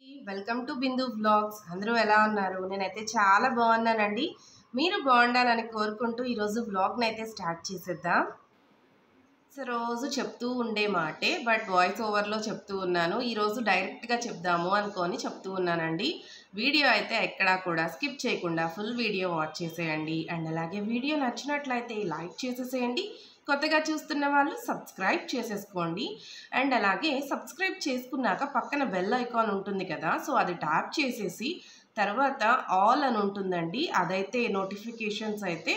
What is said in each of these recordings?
Welcome to Bindu vlogs. అందరూ ఎలా ఉన్నారు? నేనైతే చాలా బాగున్నానండి. మీరు బాగుండాలని కోరుకుంటూ ఈరోజు వ్లాగ్ని అయితే స్టార్ట్ చేసేద్దాం. సో రోజు చెప్తూ ఉండే మాటే, బట్ వాయిస్ ఓవర్లో చెప్తూ ఉన్నాను. ఈరోజు డైరెక్ట్గా చెప్దాము అనుకొని చెప్తూ ఉన్నానండి. వీడియో అయితే ఎక్కడా కూడా స్కిప్ చేయకుండా ఫుల్ వీడియో వాచ్ చేసేయండి. అండ్ అలాగే వీడియో నచ్చినట్లయితే లైక్ చేసేసేయండి. కొత్తగా చూస్తున్న వాళ్ళు సబ్స్క్రైబ్ చేసేసుకోండి. అండ్ అలాగే సబ్స్క్రైబ్ చేసుకున్నాక పక్కన బెల్ ఐకాన్ ఉంటుంది కదా, సో అది ట్యాప్ చేసేసి తర్వాత ఆల్ అని ఉంటుందండి, అదైతే నోటిఫికేషన్స్ అయితే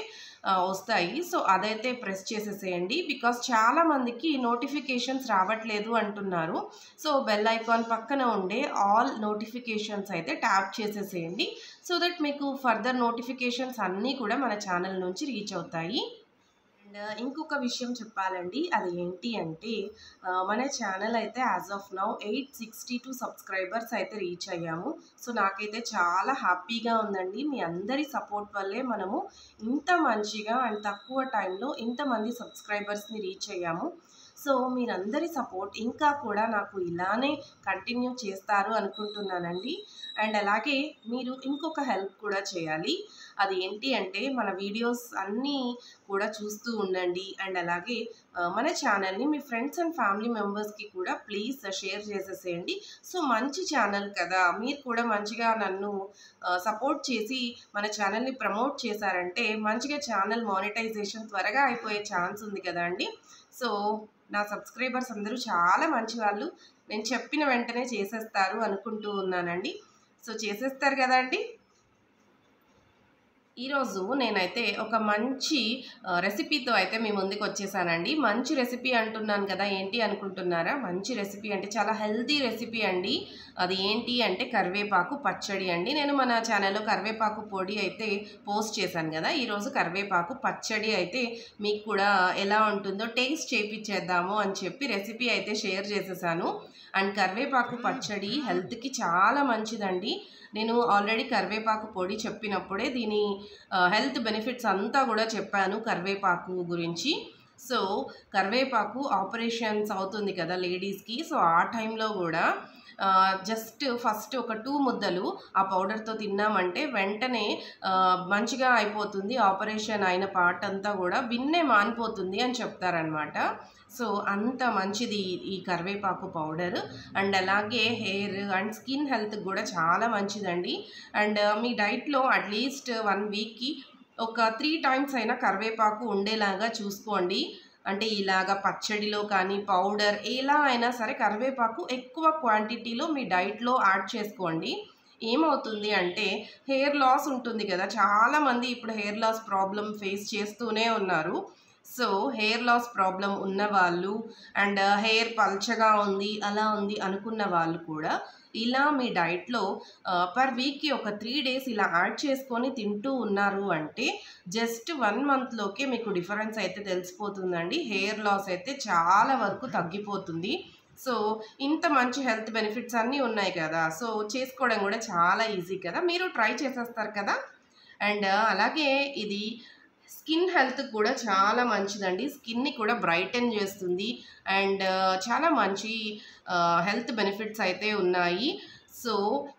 వస్తాయి. సో అదైతే ప్రెస్ చేసేసేయండి. బికాస్ చాలామందికి నోటిఫికేషన్స్ రావట్లేదు అంటున్నారు. సో బెల్ ఐకాన్ పక్కన ఉండే ఆల్ నోటిఫికేషన్స్ అయితే ట్యాప్ చేసేసేయండి. సో దట్ మీకు ఫర్దర్ నోటిఫికేషన్స్ అన్నీ కూడా మన ఛానల్ నుంచి రీచ్ అవుతాయి. అండ్ ఇంకొక విషయం చెప్పాలండి, అది ఏంటి అంటే మన ఛానల్ అయితే యాజ్ ఆఫ్ నౌ 862 సబ్స్క్రైబర్స్ అయితే రీచ్ అయ్యాము. సో నాకైతే చాలా హ్యాపీగా ఉందండి. మీ అందరి సపోర్ట్ వల్లే మనము ఇంత మంచిగా అండ్ తక్కువ టైంలో ఇంతమంది సబ్స్క్రైబర్స్ని రీచ్ అయ్యాము. సో మీరందరి సపోర్ట్ ఇంకా కూడా నాకు ఇలానే కంటిన్యూ చేస్తారు అనుకుంటున్నానండి. అండ్ అలాగే మీరు ఇంకొక హెల్ప్ కూడా చేయాలి. అది ఏంటి అంటే మన వీడియోస్ అన్నీ కూడా చూస్తూ ఉండండి. అండ్ అలాగే మన ఛానల్ని మీ ఫ్రెండ్స్ అండ్ ఫ్యామిలీ మెంబర్స్కి కూడా ప్లీజ్ షేర్ చేసేసేయండి. సో మంచి ఛానల్ కదా, మీరు కూడా మంచిగా నన్ను సపోర్ట్ చేసి మన ఛానల్ని ప్రమోట్ చేశారంటే మంచిగా ఛానల్ మానిటైజేషన్ త్వరగా అయిపోయే ఛాన్స్ ఉంది కదా అండి. సో నా సబ్స్క్రైబర్స్ అందరూ చాలా మంచి వాళ్ళు, నేను చెప్పిన వెంటనే చేసేస్తారు అనుకుంటూ ఉన్నానండి. సో చేసేస్తారు కదా అండి. ఈరోజు నేనైతే ఒక మంచి రెసిపీతో అయితే మీ ముందుకు వచ్చేసానండి. మంచి రెసిపీ అంటున్నాను కదా, ఏంటి అనుకుంటున్నారా? మంచి రెసిపీ అంటే చాలా హెల్తీ రెసిపీ అండి. అది ఏంటి అంటే కరివేపాకు పచ్చడి అండి. నేను మన ఛానల్లో కరివేపాకు పొడి అయితే పోస్ట్ చేశాను కదా, ఈరోజు కరివేపాకు పచ్చడి అయితే మీకు కూడా ఎలా ఉంటుందో టేస్ట్ చేయించేద్దాము అని చెప్పి రెసిపీ అయితే షేర్ చేసేసాను. అండ్ కరివేపాకు పచ్చడి హెల్త్కి చాలా మంచిదండి. నేను ఆల్రెడీ కరివేపాకు పొడి చెప్పినప్పుడే దీని హెల్త్ బెనిఫిట్స్ అంతా కూడా చెప్పాను కరివేపాకు గురించి. సో కరివేపాకు ఆపరేషన్స్ అవుతుంది కదా లేడీస్కి, సో ఆ టైంలో కూడా జస్ట్ ఫస్ట్ ఒక 2 ముద్దలు ఆ పౌడర్తో తిన్నామంటే వెంటనే మంచిగా అయిపోతుంది, ఆపరేషన్ అయిన పార్ట్ అంతా కూడా బిన్నే మానిపోతుంది అని చెప్తారనమాట. సో అంత మంచిది ఈ కరివేపాకు పౌడర్. అండ్ అలాగే హెయిర్ అండ్ స్కిన్ హెల్త్కి కూడా చాలా మంచిదండి. అండ్ మీ డైట్లో అట్లీస్ట్ 1 వీక్కి ఒక 3 టైమ్స్ అయినా కరివేపాకు ఉండేలాగా చూసుకోండి. అంటే ఇలాగ పచ్చడిలో కానీ పౌడర్ ఎలా అయినా సరే కరివేపాకు ఎక్కువ క్వాంటిటీలో మీ డైట్లో యాడ్ చేసుకోండి. ఏమవుతుంది అంటే హెయిర్ లాస్ ఉంటుంది కదా, చాలామంది ఇప్పుడు హెయిర్ లాస్ ప్రాబ్లం ఫేస్ చేస్తూనే ఉన్నారు. సో హెయిర్ లాస్ ప్రాబ్లం ఉన్నవాళ్ళు అండ్ హెయిర్ పల్చగా ఉంది అలా ఉంది అనుకున్న వాళ్ళు కూడా ఇలా మీ డైట్లో పర్ వీక్కి ఒక 3 డేస్ ఇలా యాడ్ చేసుకొని తింటూ ఉన్నారు అంటే జస్ట్ 1 మంత్లోకే మీకు డిఫరెన్స్ అయితే తెలిసిపోతుందండి. హెయిర్ లాస్ అయితే చాలా వరకు తగ్గిపోతుంది. సో ఇంత మంచి హెల్త్ బెనిఫిట్స్ అన్నీ ఉన్నాయి కదా, సో చేసుకోవడం కూడా చాలా ఈజీ కదా, మీరు ట్రై చేసేస్తారు కదా. అండ్ అలాగే ఇది స్కిన్ హెల్త్ కూడా చాలా మంచిదండి. స్కిన్ని కూడా బ్రైటన్ చేస్తుంది అండ్ చాలా మంచి హెల్త్ బెనిఫిట్స్ అయితే ఉన్నాయి. సో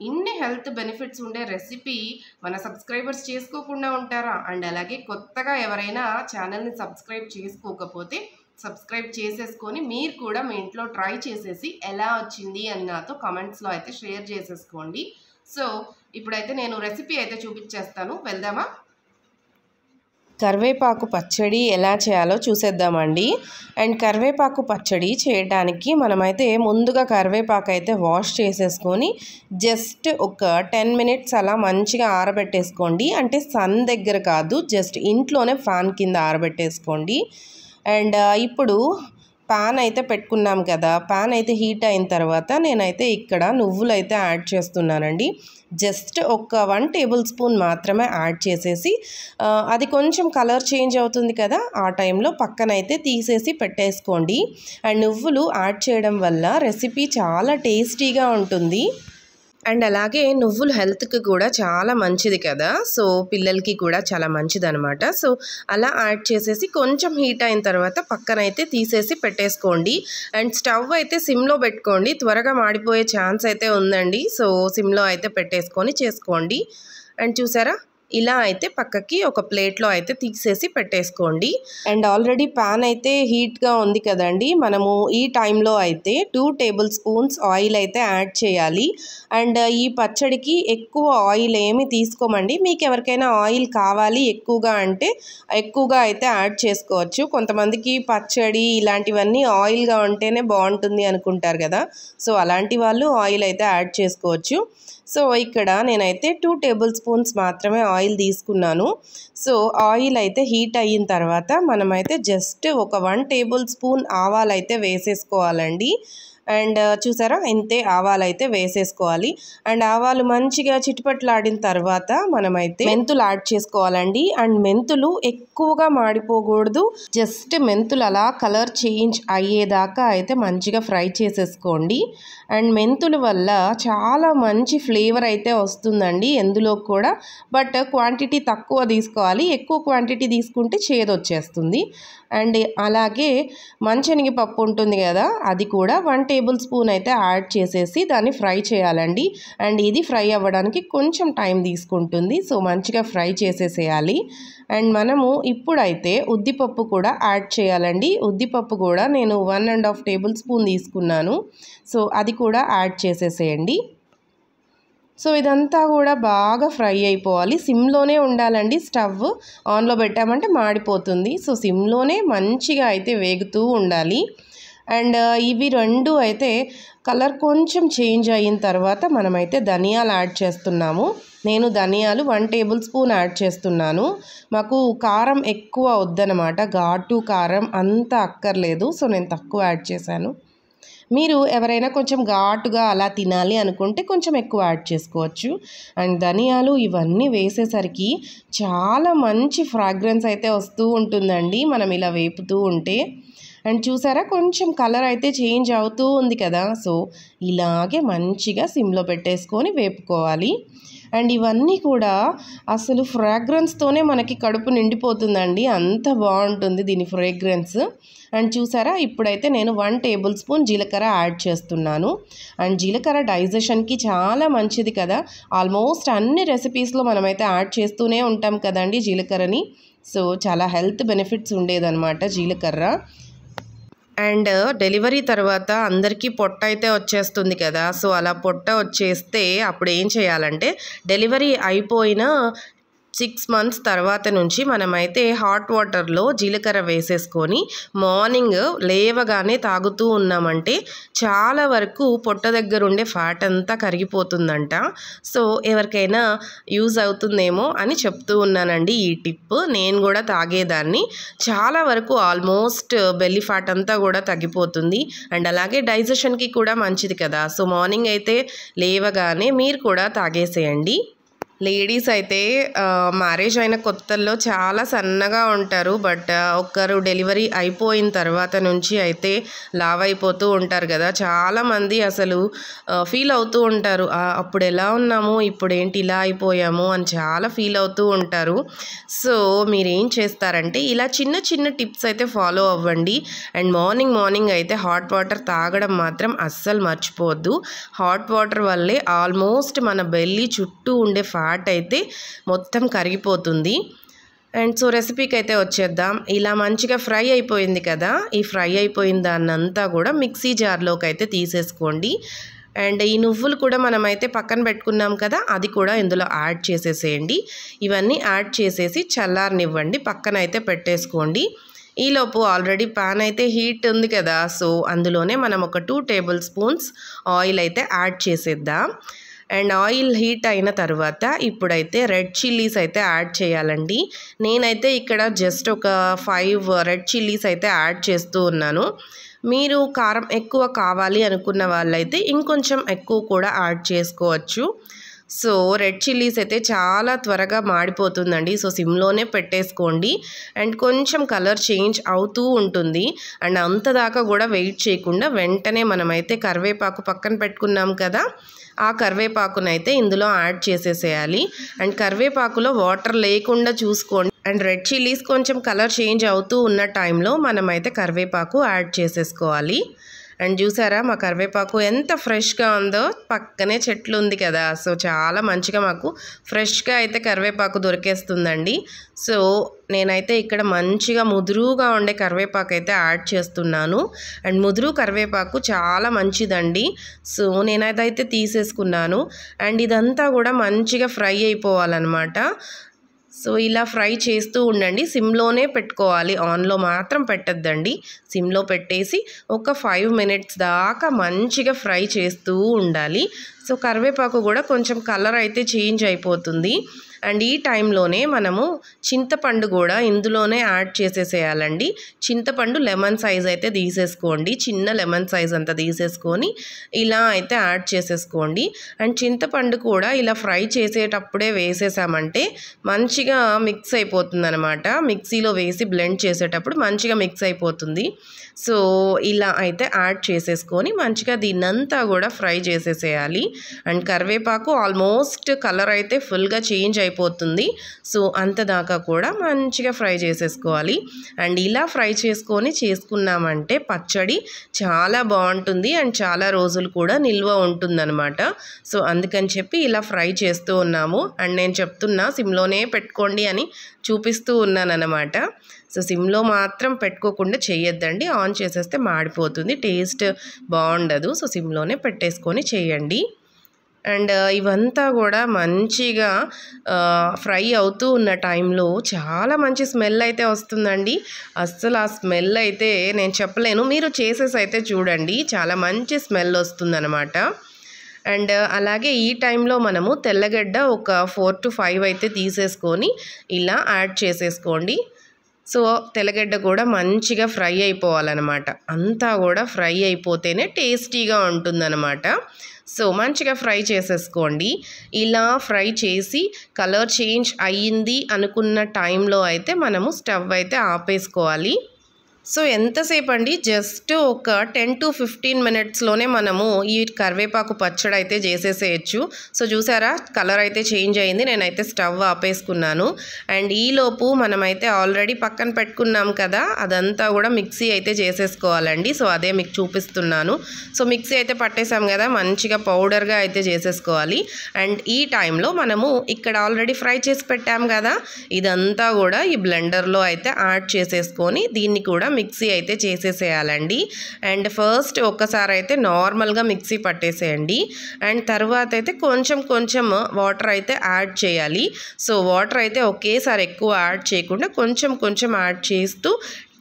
ఇన్ని హెల్త్ బెనిఫిట్స్ ఉండే రెసిపీ మన సబ్స్క్రైబర్స్ చేసుకోకుండా ఉంటారా? అండ్ అలాగే కొత్తగా ఎవరైనా ఛానల్ని సబ్స్క్రైబ్ చేసుకోకపోతే సబ్స్క్రైబ్ చేసేసుకొని మీరు కూడా మీ ఇంట్లో ట్రై చేసేసి ఎలా వచ్చింది అని నాతో కామెంట్స్లో అయితే షేర్ చేసేసుకోండి. సో ఇప్పుడైతే నేను రెసిపీ అయితే చూపించేస్తాను, వెళ్దామా? కరివేపాకు పచ్చడి ఎలా చేయాలో చూసేద్దామండి. అండ్ కరివేపాకు పచ్చడి చేయడానికి మనమైతే ముందుగా కరివేపాకు అయితే వాష్ చేసేసుకొని జస్ట్ ఒక 10 మినిట్స్ అలా మంచిగా ఆరబెట్టేసుకోండి. అంటే సన్ దగ్గర కాదు, జస్ట్ ఇంట్లోనే ఫ్యాన్ కింద ఆరబెట్టేసుకోండి. అండ్ ఇప్పుడు పాన్ అయితే పెట్టుకున్నాం కదా, పాన్ అయితే హీట్ అయిన తర్వాత నేనైతే ఇక్కడ నువ్వులు అయితే యాడ్ చేస్తున్నానండి. జస్ట్ ఒక 1 టేబుల్ స్పూన్ మాత్రమే యాడ్ చేసేసి అది కొంచెం కలర్ చేంజ్ అవుతుంది కదా, ఆ టైంలో పక్కనైతే తీసేసి పెట్టేసుకోండి. అండ్ నువ్వులు యాడ్ చేయడం వల్ల రెసిపీ చాలా టేస్టీగా ఉంటుంది. అండ్ అలాగే నువ్వులు హెల్త్కి కూడా చాలా మంచిది కదా, సో పిల్లలకి కూడా చాలా మంచిది అనమాట. సో అలా యాడ్ చేసేసి కొంచెం హీట్ అయిన తర్వాత పక్కనైతే తీసేసి పెట్టేసుకోండి. అండ్ స్టవ్ అయితే సిమ్లో పెట్టుకోండి, త్వరగా మాడిపోయే ఛాన్స్ అయితే ఉందండి. సో సిమ్లో అయితే పెట్టేసుకొని చేసుకోండి. అండ్ చూసారా, ఇలా అయితే పక్కకి ఒక ప్లేట్లో అయితే తీసేసి పెట్టేసుకోండి. అండ్ ఆల్రెడీ ప్యాన్ అయితే హీట్గా ఉంది కదండి, మనము ఈ టైంలో అయితే 2 టేబుల్ స్పూన్స్ ఆయిల్ అయితే యాడ్ చేయాలి. అండ్ ఈ పచ్చడికి ఎక్కువ ఆయిల్ ఏమి తీసుకోమండి. మీకు ఎవరికైనా ఆయిల్ కావాలి ఎక్కువగా అంటే ఎక్కువగా అయితే యాడ్ చేసుకోవచ్చు. కొంతమందికి పచ్చడి ఇలాంటివన్నీ ఆయిల్గా ఉంటేనే బాగుంటుంది అనుకుంటారు కదా, సో అలాంటి వాళ్ళు ఆయిల్ అయితే యాడ్ చేసుకోవచ్చు. సో ఇక్కడ నేనైతే 2 టేబుల్ స్పూన్స్ మాత్రమే ఆయిల్ తీసుకున్నాను. సో ఆయిల్ అయితే హీట్ అయిన తర్వాత మనమైతే జస్ట్ ఒక 1 టేబుల్ స్పూన్ ఆవాలు అయితే వేసేసుకోవాలండి. అండ్ చూసారా, ఇంతే ఆవాలు అయితే వేసేసుకోవాలి. అండ్ ఆవాలు మంచిగా చిటిపట్లాడిన తర్వాత మనమైతే మెంతులు యాడ్ చేసుకోవాలండి. అండ్ మెంతులు ఎక్కువగా మాడిపోకూడదు, జస్ట్ మెంతులు అలా కలర్ చేంజ్ అయ్యేదాకా అయితే మంచిగా ఫ్రై చేసేసుకోండి. అండ్ మెంతుల వల్ల చాలా మంచి ఫ్లేవర్ అయితే వస్తుందండి ఎందులో కూడా, బట్ క్వాంటిటీ తక్కువ తీసుకోవాలి, ఎక్కువ క్వాంటిటీ తీసుకుంటే చేదు వచ్చేస్తుంది. అండ్ అలాగే మంచెనగపప్పు ఉంటుంది కదా, అది కూడా 1 టేబుల్ స్పూన్ అయితే యాడ్ చేసేసి దాన్ని ఫ్రై చేయాలండి. అండ్ ఇది ఫ్రై అవ్వడానికి కొంచెం టైం తీసుకుంటుంది, సో మంచిగా ఫ్రై చేసేసేయాలి. అండ్ మనము ఇప్పుడైతే ఉద్దిపప్పు కూడా యాడ్ చేయాలండి. ఉద్దిపప్పు కూడా నేను 1.5 టేబుల్ స్పూన్ తీసుకున్నాను, సో అది కూడా యాడ్ చేసేసేయండి. సో ఇదంతా కూడా బాగా ఫ్రై అయిపోవాలి. సిమ్లోనే ఉండాలండి, స్టవ్ ఆన్లో పెట్టామంటే మాడిపోతుంది. సో సిమ్లోనే మంచిగా అయితే వేగుతూ ఉండాలి. అండ్ ఇవి రెండు అయితే కలర్ కొంచెం చేంజ్ అయిన తర్వాత మనమైతే ధనియాలు యాడ్ చేస్తున్నాము. నేను ధనియాలు 1 టేబుల్ స్పూన్ యాడ్ చేస్తున్నాను. మాకు కారం ఎక్కువ వద్దనమాట, ఘాటు కారం అంత అక్కర్లేదు, సో నేను తక్కువ యాడ్ చేశాను. మీరు ఎవరైనా కొంచెం ఘాటుగా అలా తినాలి అనుకుంటే కొంచెం ఎక్కువ యాడ్ చేసుకోవచ్చు. అండ్ ధనియాలు ఇవన్నీ వేసేసరికి చాలా మంచి ఫ్రాగ్రెన్స్ అయితే వస్తూ ఉంటుందండి మనం ఇలా వేపుతూ ఉంటే. అండ్ చూసారా, కొంచెం కలర్ అయితే చేంజ్ అవుతూ ఉంది కదా, సో ఇలాగే మంచిగా సిమ్లో పెట్టేసుకొని వేపుకోవాలి. అండ్ ఇవన్నీ కూడా అసలు ఫ్రాగ్రెన్స్తోనే మనకి కడుపు నిండిపోతుందండి, అంత బాగుంటుంది దీని ఫ్రాగ్రెన్స్. అండ్ చూసారా, ఇప్పుడైతే నేను 1 టేబుల్ స్పూన్ జీలకర్ర యాడ్ చేస్తున్నాను. అండ్ జీలకర్ర డైజెషన్కి చాలా మంచిది కదా, ఆల్మోస్ట్ అన్ని రెసిపీస్లో మనమైతే యాడ్ చేస్తూనే ఉంటాం కదండి జీలకర్రని. సో చాలా హెల్త్ బెనిఫిట్స్ ఉండేదన్నమాట జీలకర్ర. అండ్ డెలివరీ తర్వాత అందరికీ పొట్ట అయితే వచ్చేస్తుంది కదా, సో అలా పొట్ట వచ్చేస్తే అప్పుడు ఏం చేయాలంటే డెలివరీ అయిపోయిన 6 మంత్స్ తర్వాత నుంచి మనమైతే హాట్ వాటర్లో జీలకర్ర వేసేసుకొని మార్నింగ్ లేవగానే తాగుతూ ఉన్నామంటే చాలా వరకు పొట్ట దగ్గర ఉండే ఫ్యాట్ అంతా కరిగిపోతుందంట. సో ఎవరికైనా యూజ్ అవుతుందేమో అని చెప్తూ ఉన్నానండి ఈ టిప్. నేను కూడా తాగేదాన్ని, చాలా వరకు ఆల్మోస్ట్ బెల్లీ ఫ్యాట్ అంతా కూడా తగ్గిపోతుంది. అండ్ అలాగే డైజెషన్కి కూడా మంచిది కదా, సో మార్నింగ్ అయితే లేవగానే మీరు కూడా తాగేసేయండి. లేడీస్ అయితే మ్యారేజ్ అయిన కొత్తల్లో చాలా సన్నగా ఉంటారు, బట్ ఒక్కరు డెలివరీ అయిపోయిన తర్వాత నుంచి అయితే లావ్ అయిపోతూ ఉంటారు కదా. చాలామంది అసలు ఫీల్ అవుతూ ఉంటారు, అప్పుడు ఎలా ఉన్నాము ఇప్పుడు ఏంటి ఇలా అయిపోయాము అని చాలా ఫీల్ అవుతూ ఉంటారు. సో మీరేం చేస్తారంటే ఇలా చిన్న చిన్న టిప్స్ అయితే ఫాలో అవ్వండి. అండ్ మార్నింగ్ అయితే హాట్ వాటర్ తాగడం మాత్రం అస్సలు మర్చిపోవద్దు. హాట్ వాటర్ వల్లే ఆల్మోస్ట్ మన బెల్లీ చుట్టూ ఉండే ఫ్యాట్ అయితే మొత్తం కరిగిపోతుంది. అండ్ సో రెసిపీకి అయితే వచ్చేద్దాం. ఇలా మంచిగా ఫ్రై అయిపోయింది కదా, ఈ ఫ్రై అయిపోయిన దాన్నంతా కూడా మిక్సీ జార్లోకి అయితే తీసేసుకోండి. అండ్ ఈ నువ్వులు కూడా మనమైతే పక్కన పెట్టుకున్నాం కదా, అది కూడా ఇందులో యాడ్ చేసేసేయండి. ఇవన్నీ యాడ్ చేసేసి చల్లారనివ్వండి, పక్కన అయితే పెట్టేసుకోండి. ఈలోపు ఆల్రెడీ ప్యాన్ అయితే హీట్ ఉంది కదా, సో అందులోనే మనం ఒక 2 టేబుల్ స్పూన్స్ ఆయిల్ అయితే యాడ్ చేసేద్దాం. అండ్ ఆయిల్ హీట్ అయిన తర్వాత ఇప్పుడైతే రెడ్ చిల్లీస్ అయితే యాడ్ చేయాలండి. నేనైతే ఇక్కడ జస్ట్ ఒక 5 రెడ్ చిల్లీస్ అయితే యాడ్ చేస్తూ ఉన్నాను. మీరు కారం ఎక్కువ కావాలి అనుకున్న వాళ్ళైతే ఇంకొంచెం ఎక్కువ కూడా యాడ్ చేసుకోవచ్చు. సో రెడ్ చిల్లీస్ అయితే చాలా త్వరగా మాడిపోతుందండి. సో సిమ్లోనే పెట్టేసుకోండి. అండ్ కొంచెం కలర్ చేంజ్ అవుతూ ఉంటుంది. అండ్ అంతదాకా కూడా వెయిట్ చేయకుండా వెంటనే మనమైతే కరివేపాకు పక్కన పెట్టుకున్నాం కదా, ఆ కరివేపాకునైతే ఇందులో యాడ్ చేసేసేయాలి. అండ్ కరివేపాకులో వాటర్ లేకుండా చూసుకోండి. అండ్ రెడ్ చిల్లీస్ కొంచెం కలర్ చేంజ్ అవుతూ ఉన్న టైంలో మనమైతే కరివేపాకు యాడ్ చేసేసుకోవాలి. అండ్ చూసారా మా కరివేపాకు ఎంత ఫ్రెష్గా ఉందో, పక్కనే చెట్లు ఉంది కదా, సో చాలా మంచిగా మాకు ఫ్రెష్గా అయితే కరివేపాకు దొరికేస్తుందండి. సో నేనైతే ఇక్కడ మంచిగా ముదురుగా ఉండే కరివేపాకు అయితే యాడ్ చేస్తున్నాను. అండ్ ముదురు కరివేపాకు చాలా మంచిదండి. సో నేనైతే తీసేసుకున్నాను. అండ్ ఇదంతా కూడా మంచిగా ఫ్రై అయిపోవాలన్నమాట. సో ఇలా ఫ్రై చేస్తూ ఉండండి. సిమ్లోనే పెట్టుకోవాలి, ఆన్లో మాత్రం పెట్టద్దండి. సిమ్లో పెట్టేసి ఒక 5 మినిట్స్ దాకా మంచిగా ఫ్రై చేస్తూ ఉండాలి. సో కరివేపాకు కూడా కొంచెం కలర్ అయితే చేంజ్ అయిపోతుంది. అండ్ ఈ టైంలోనే మనము చింతపండు కూడా ఇందులోనే యాడ్ చేసేసేయాలండి. చింతపండు లెమన్ సైజ్ అయితే తీసేసుకోండి, చిన్న లెమన్ సైజ్ అంతా తీసేసుకొని ఇలా అయితే యాడ్ చేసేసుకోండి. అండ్ చింతపండు కూడా ఇలా ఫ్రై చేసేటప్పుడే వేసేసామంటే మంచిగా మిక్స్ అయిపోతుంది అనమాట. మిక్సీలో వేసి బ్లెండ్ చేసేటప్పుడు మంచిగా మిక్స్ అయిపోతుంది. సో ఇలా అయితే యాడ్ చేసేసుకొని మంచిగా దీన్నంతా కూడా ఫ్రై చేసేసేయాలి. అండ్ కరివేపాకు ఆల్మోస్ట్ కలర్ అయితే ఫుల్గా చేంజ్ అయిపోతుంది. సో అంతదాకా కూడా మంచిగా ఫ్రై చేసేసుకోవాలి. అండ్ ఇలా ఫ్రై చేసుకున్నామంటే పచ్చడి చాలా బాగుంటుంది అండ్ చాలా రోజులు కూడా నిల్వ ఉంటుందన్నమాట. సో అందుకని చెప్పి ఇలా ఫ్రై చేస్తూ ఉన్నాము. అండ్ నేను చెప్తున్నా సిమ్లోనే పెట్టుకోండి అని చూపిస్తూ ఉన్నాను అన్నమాట. సో సిమ్లో మాత్రం పెట్టుకోకుండా చేయొద్దండి, ఆన్ చేసేస్తే మాడిపోతుంది, టేస్ట్ బాగుండదు. సో సిమ్లోనే పెట్టేసుకొని చేయండి. అండ్ ఇవంతా కూడా మంచిగా ఫ్రై అవుతూ ఉన్న టైంలో చాలా మంచి స్మెల్ అయితే వస్తుందండి. అస్సలు ఆ స్మెల్ అయితే నేను చెప్పలేను, మీరు చేసేసి అయితే చూడండి, చాలా మంచి స్మెల్ వస్తుందన్నమాట. అండ్ అలాగే ఈ టైంలో మనము తెల్లగడ్డ ఒక 4 to 5 అయితే తీసేసుకొని ఇలా యాడ్ చేసేసుకోండి. సో తెల్లగడ్డ కూడా మంచిగా ఫ్రై అయిపోవాలన్నమాట. అంతా కూడా ఫ్రై అయిపోతేనే టేస్టీగా ఉంటుందన్నమాట. సో మంచిగా ఫ్రై చేసేసుకోండి. ఇలా ఫ్రై చేసి కలర్ చేంజ్ అయ్యింది అనుకున్న టైంలో అయితే మనము స్టవ్ అయితే ఆపేసుకోవాలి. సో ఎంతసేపు అండి, జస్ట్ ఒక 10 to 15 మినిట్స్లోనే మనము ఈ కరివేపాకు పచ్చడి అయితే చేసేసేయచ్చు. సో చూసారా కలర్ అయితే చేంజ్ అయింది, నేనైతే స్టవ్ ఆపేసుకున్నాను. అండ్ ఈలోపు మనమైతే ఆల్రెడీ పక్కన పెట్టుకున్నాం కదా, అదంతా కూడా మిక్సీ అయితే చేసేసుకోవాలండి. సో అదే మీకు చూపిస్తున్నాను. సో మిక్సీ అయితే పట్టేసాం కదా, మంచిగా పౌడర్గా అయితే చేసేసుకోవాలి. అండ్ ఈ టైంలో మనము ఇక్కడ ఆల్రెడీ ఫ్రై చేసి పెట్టాం కదా, ఇదంతా కూడా ఈ బ్లెండర్లో అయితే యాడ్ చేసేసుకొని దీన్ని కూడా మిక్సీ అయితే చేసేసేయాలండి. అండ్ ఫస్ట్ ఒక్కసారి అయితే నార్మల్గా మిక్సీ పట్టేసేయండి. అండ్ తర్వాత అయితే కొంచెం కొంచెం వాటర్ అయితే యాడ్ చేయాలి. సో వాటర్ అయితే ఒకేసారి ఎక్కువ యాడ్ చేయకుండా కొంచెం కొంచెం యాడ్ చేస్తూ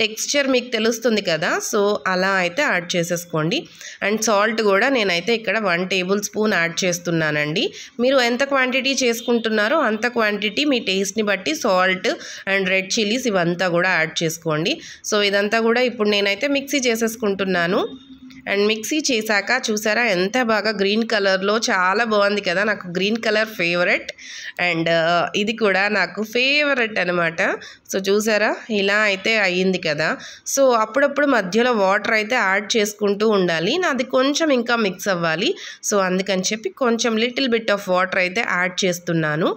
టెక్స్చర్ మీకు తెలుస్తుంది కదా, సో అలా అయితే యాడ్ చేసేసుకోండి. అండ్ సాల్ట్ కూడా నేనైతే ఇక్కడ 1 టేబుల్ స్పూన్ యాడ్ చేస్తున్నానండి. మీరు ఎంత క్వాంటిటీ చేసుకుంటున్నారో అంత క్వాంటిటీ మీ టేస్ట్ని బట్టి సాల్ట్ అండ్ రెడ్ చిల్లీస్ ఇవంతా కూడా యాడ్ చేసుకోండి. సో ఇదంతా కూడా ఇప్పుడు నేనైతే మిక్సీ చేసేసుకుంటున్నాను. అండ్ మిక్సీ చేశాక చూసారా ఎంత బాగా గ్రీన్ కలర్లో చాలా బాగుంది కదా, నాకు గ్రీన్ కలర్ ఫేవరెట్. అండ్ ఇది కూడా నాకు ఫేవరెట్ అనమాట. సో చూసారా ఇలా అయితే అయ్యింది కదా. సో అప్పుడప్పుడు మధ్యలో వాటర్ అయితే యాడ్ చేసుకుంటూ ఉండాలి, నాది కొంచెం ఇంకా మిక్స్ అవ్వాలి. సో అందుకని చెప్పి కొంచెం లిటిల్ బిట్ ఆఫ్ వాటర్ అయితే యాడ్ చేస్తున్నాను.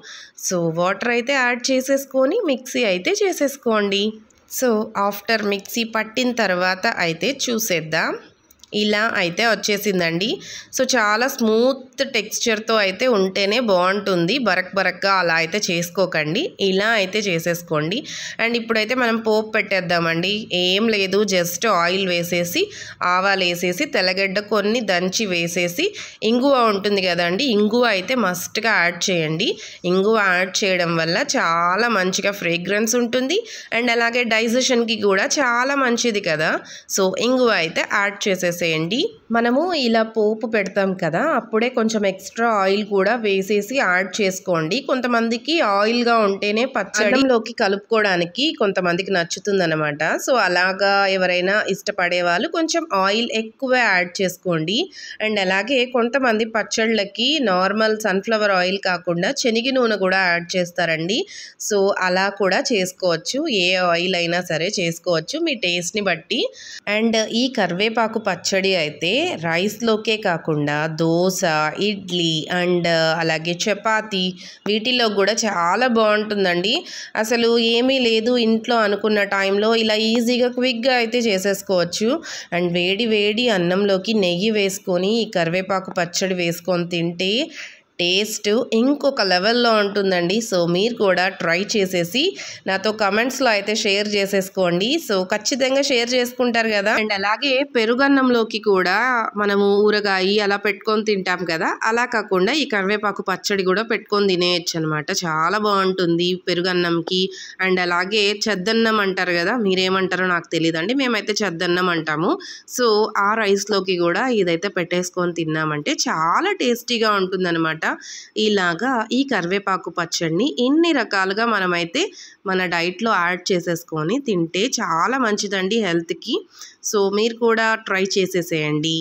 సో వాటర్ అయితే యాడ్ చేసేసుకొని మిక్సీ అయితే చేసేసుకోండి. సో ఆఫ్టర్ మిక్సీ పట్టిన తర్వాత అయితే చూసేద్దాం. ఇలా అయితే వచ్చేసిందండి. సో చాలా స్మూత్ టెక్స్చర్తో అయితే ఉంటేనే బాగుంటుంది, బరక్గా అలా అయితే చేసుకోకండి, ఇలా అయితే చేసేసుకోండి. అండ్ ఇప్పుడైతే మనం పోపు పెట్టేద్దామండి. ఏం లేదు, జస్ట్ ఆయిల్ వేసేసి ఆవాలు వేసేసి తెల్లగడ్డ కొన్ని దంచి వేసేసి ఇంగువ ఉంటుంది కదండి, ఇంగువ అయితే మస్ట్గా యాడ్ చేయండి. ఇంగువ యాడ్ చేయడం వల్ల చాలా మంచిగా ఫ్రేగ్రెన్స్ ఉంటుంది అండ్ అలాగే డైజెషన్కి కూడా చాలా మంచిది కదా. సో ఇంగువ అయితే యాడ్ చేసేసి చేసేసేయండి. మనము ఇలా పోపు పెడతాం కదా, అప్పుడే కొంచెం ఎక్స్ట్రా ఆయిల్ కూడా వేసేసి యాడ్ చేసుకోండి. కొంతమందికి ఆయిల్గా ఉంటేనే పచ్చడిలోకి కలుపుకోవడానికి కొంతమందికి నచ్చుతుందన్నమాట. సో అలాగా ఎవరైనా ఇష్టపడే వాళ్ళు కొంచెం ఆయిల్ ఎక్కువ యాడ్ చేసుకోండి. అండ్ అలాగే కొంతమంది పచ్చళ్ళకి నార్మల్ సన్ఫ్లవర్ ఆయిల్ కాకుండా శనగ నూనె కూడా యాడ్ చేస్తారండి. సో అలా కూడా చేసుకోవచ్చు. ఏ ఆయిల్ అయినా సరే చేసుకోవచ్చు మీ టేస్ట్ని బట్టి. అండ్ ఈ కరివేపాకు పచ్చడి అయితే రైస్లోకే కాకుండా దోశ, ఇడ్లీ అండ్ అలాగే చపాతీ వీటిలో కూడా చాలా బాగుంటుందండి. అసలు ఏమీ లేదు ఇంట్లో అనుకున్న టైంలో ఇలా ఈజీగా క్విక్గా అయితే చేసేసుకోవచ్చు. అండ్ వేడి వేడి అన్నంలోకి నెయ్యి వేసుకొని ఈ కరివేపాకు పచ్చడి వేసుకొని తింటే టేస్ట్ ఇంకొక లెవెల్లో ఉంటుందండి. సో మీరు కూడా ట్రై చేసేసి నాతో కమెంట్స్లో అయితే షేర్ చేసేసుకోండి. సో ఖచ్చితంగా షేర్ చేసుకుంటారు కదా. అండ్ అలాగే పెరుగన్నంలోకి కూడా మనము ఊరగాయ అలా పెట్టుకొని తింటాం కదా, అలా కాకుండా ఈ కరివేపాకు పచ్చడి కూడా పెట్టుకొని తినేయచ్చు అనమాట. చాలా బాగుంటుంది పెరుగన్నంకి. అండ్ అలాగే చెద్దన్నం అంటారు కదా, మీరేమంటారో నాకు తెలియదండి, మేమైతే చెద్దన్నం అంటాము. సో ఆ రైస్లోకి కూడా ఇదైతే పెట్టేసుకొని తిన్నామంటే చాలా టేస్టీగా ఉంటుందన్నమాట. ఇలాగా ఈ కరివేపాకు పచ్చడిని ఇన్ని రకాలుగా మనమైతే మన డైట్లో యాడ్ చేసేసుకొని తింటే చాలా మంచిదండి హెల్త్కి. సో మీరు కూడా ట్రై చేసేసేయండి.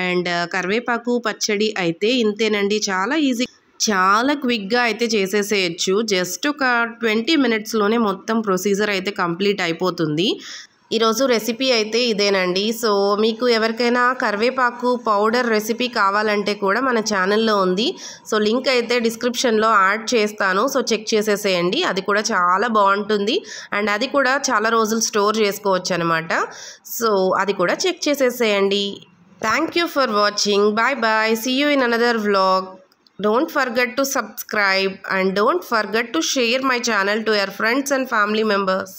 అండ్ కరివేపాకు పచ్చడి అయితే ఇంతేనండి, చాలా ఈజీ, చాలా క్విక్గా అయితే చేసేసేయచ్చు. జస్ట్ ఒక 20 మినిట్స్లోనే మొత్తం ప్రొసీజర్ అయితే కంప్లీట్ అయిపోతుంది. ఈరోజు రెసిపీ అయితే ఇదేనండి. సో మీకు ఎవరికైనా కరివేపాకు పౌడర్ రెసిపీ కావాలంటే కూడా మన ఛానల్లో ఉంది. సో లింక్ అయితే డిస్క్రిప్షన్లో యాడ్ చేస్తాను. సో చెక్ చేసేసేయండి, అది కూడా చాలా బాగుంటుంది. అండ్ అది కూడా చాలా రోజులు స్టోర్ చేసుకోవచ్చు అనమాట. సో అది కూడా చెక్ చేసేసేయండి. Thank you for watching. Bye bye. See you in another vlog. Don't forget to subscribe and don't forget to share my channel to your friends and family members.